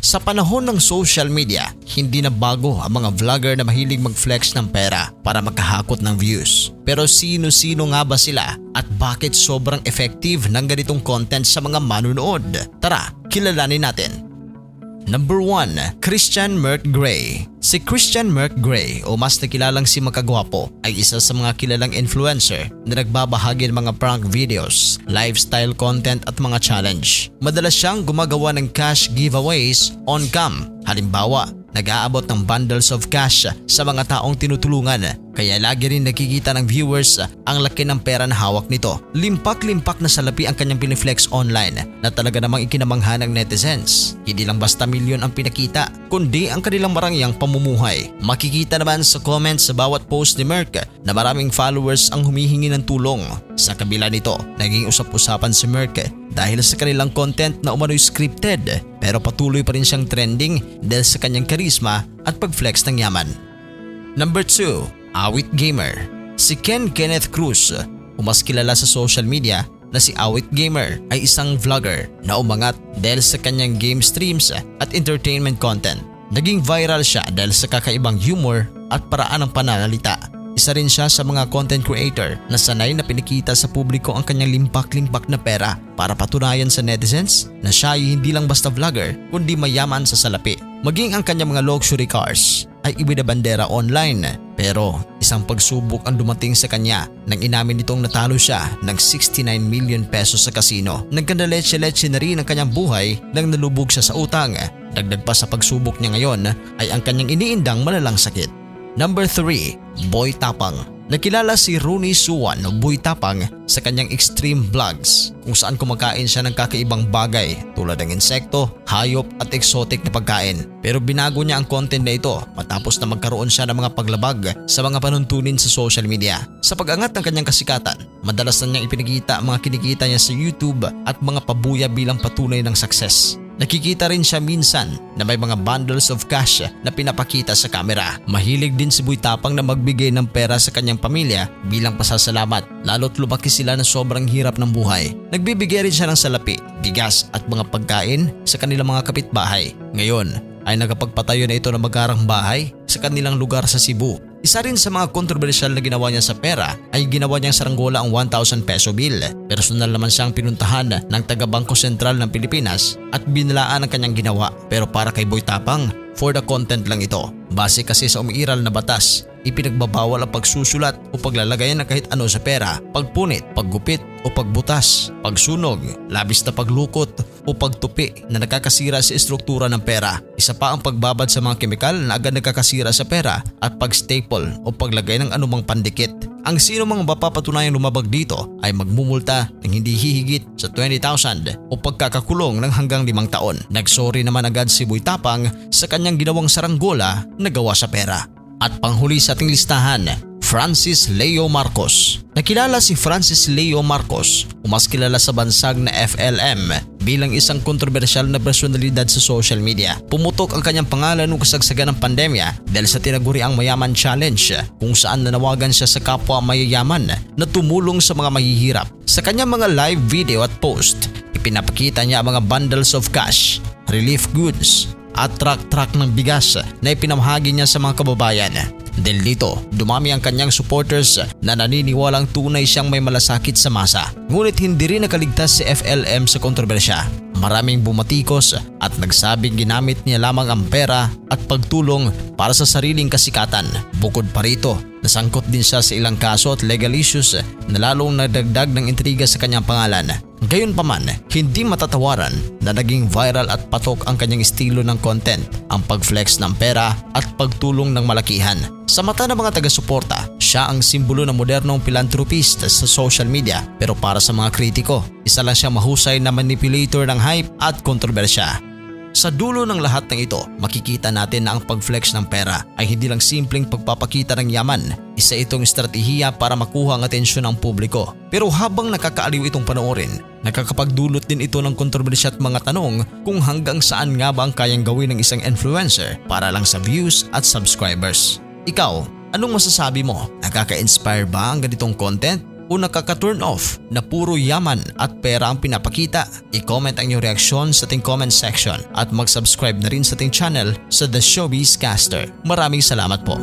Sa panahon ng social media, hindi na bago ang mga vlogger na mahilig mag-flex ng pera para makahakot ng views. Pero sino-sino nga ba sila at bakit sobrang effective ng ganitong content sa mga manunood? Tara, kilalanin natin. Number 1. Christian Mert Gray. Si Christian Mert Gray o mas nakilalang si Makagwapo ay isa sa mga kilalang influencer na nagbabahagi ng mga prank videos, lifestyle content at mga challenge. Madalas siyang gumagawa ng cash giveaways on cam. Halimbawa, nag-aabot ng bundles of cash sa mga taong tinutulungan kaya lagi rin nakikita ng viewers ang laki ng pera na hawak nito. Limpak-limpak na salapi ang kanyang piniflex online na talaga namang ikinamangha ng netizens. Hindi lang basta milyon ang pinakita kundi ang kanilang marangyang pamumuhay. Makikita naman sa comments sa bawat post ni Merck na maraming followers ang humihingi ng tulong. Sa kabila nito, naging usap-usapan si Merck dahil sa kanilang content na umano'y scripted pero patuloy pa rin siyang trending dahil sa kanyang charisma at pag-flex ng yaman. Number 2. Awit Gamer. Si Kenneth Cruz o mas kilala sa social media na si Awit Gamer ay isang vlogger na umangat dahil sa kanyang game streams at entertainment content. Naging viral siya dahil sa kakaibang humor at paraan ng pananalita. Isa rin siya sa mga content creator na sanay na pinikita sa publiko ang kanyang limpak-limpak na pera para patunayan sa netizens na siya ay hindi lang basta vlogger kundi mayaman sa salapi. Maging ang kanyang mga luxury cars ay ibinabandera online pero isang pagsubok ang dumating sa kanya nang inamin nitong natalo siya ng 69 million pesos sa kasino. Nagkandaletse-letse na rin ang kanyang buhay nang nalubog siya sa utang. Dagdag pa sa pagsubok niya ngayon ay ang kanyang iniindang malalang sakit. Number 3. Boy Tapang. Nakilala si Rooney Suwan o Boy Tapang sa kanyang extreme vlogs kung saan kumakain siya ng kakaibang bagay tulad ng insekto, hayop at exotic na pagkain. Pero binago niya ang content na ito matapos na magkaroon siya ng mga paglabag sa mga panuntunin sa social media. Sa pag-angat ng kanyang kasikatan, madalas na niyang ipinakita ang mga kinikita niya sa YouTube at mga pabuya bilang patunay ng success. Nakikita rin siya minsan na may mga bundles of cash na pinapakita sa kamera. Mahilig din si Boy Tapang na magbigay ng pera sa kanyang pamilya bilang pasasalamat lalo't lumaki sila na sobrang hirap ng buhay. Nagbibigay rin siya ng salapi, bigas at mga pagkain sa kanilang mga kapitbahay. Ngayon ay nakapagpatayo na ito ng magarang bahay sa kanilang lugar sa Cebu. Isa rin sa mga kontrobersyal na ginawa niya sa pera ay ginawa niyang saranggola ang 1,000 peso bill. Personal naman siyang pinuntahan ng taga-Bangko Sentral ng Pilipinas at binalaan ang kanyang ginawa. Pero para kay Boy Tapang, for the content lang ito. Base kasi sa umiiral na batas, ipinagbabawal ang pagsusulat o paglalagay ng kahit ano sa pera, pagpunit, paggupit o pagbutas, pagsunog, labis na paglukot o pagtupi na nakakasira sa estruktura ng pera. Isa pa ang pagbabad sa mga kemikal na agad nakakasira sa pera at pag-staple o paglagay ng anumang pandikit. Ang sino mga mapapatunayang lumabag dito ay magmumulta ng hindi hihigit sa 20,000 o pagkakakulong ng hanggang 5 taon. Nagsorry naman agad si Boy Tapang sa kanyang ginawang saranggola na gawa sa pera. At panghuli sa ating listahan, Francis Leo Marcos. Nakilala si Francis Leo Marcos o mas kilala sa bansag na FLM bilang isang kontrobersyal na personalidad sa social media. Pumutok ang kanyang pangalan nung kasagsagan ng pandemya dahil sa tinaguriang Mayaman Challenge kung saan nanawagan siya sa kapwa mayayaman na tumulong sa mga mahihirap. Sa kanyang mga live video at post, ipinapakita niya ang mga bundles of cash, relief goods at truck ng bigas na ipinamahagi niya sa mga kababayan. Dahil dito, dumami ang kanyang supporters na naniniwalang tunay siyang may malasakit sa masa. Ngunit hindi rin nakaligtas si FLM sa kontrobersya. Maraming bumatikos at nagsabing ginamit niya lamang ang pera at pagtulong para sa sariling kasikatan. Bukod pa rito, nasangkot din siya sa ilang kaso at legal issues na lalong nadagdag ng intriga sa kanyang pangalan. Gayunpaman, hindi matatawaran na naging viral at patok ang kanyang estilo ng content, ang pag-flex ng pera at pagtulong ng malakihan. Sa mata ng mga taga-suporta, siya ang simbolo ng modernong philanthropist sa social media, pero para sa mga kritiko, isa lang siyang mahusay na manipulator ng hype at kontrobersya. Sa dulo ng lahat ng ito, makikita natin na ang pag-flex ng pera ay hindi lang simpleng pagpapakita ng yaman. Isa itong estratehiya para makuha ang atensyon ng publiko. Pero habang nakakaaliw itong panoorin, nakakapagdulot din ito ng kontrobersya at mga tanong kung hanggang saan nga ba ang kayang gawin ng isang influencer para lang sa views at subscribers. Ikaw, anong masasabi mo? Nakaka-inspire ba ang ganitong content? o nakaka-turn off na puro yaman at pera ang pinapakita? I-comment ang inyong reaksyon sa ating comment section at mag-subscribe na rin sa ating channel sa The Showbiz Caster. Maraming salamat po.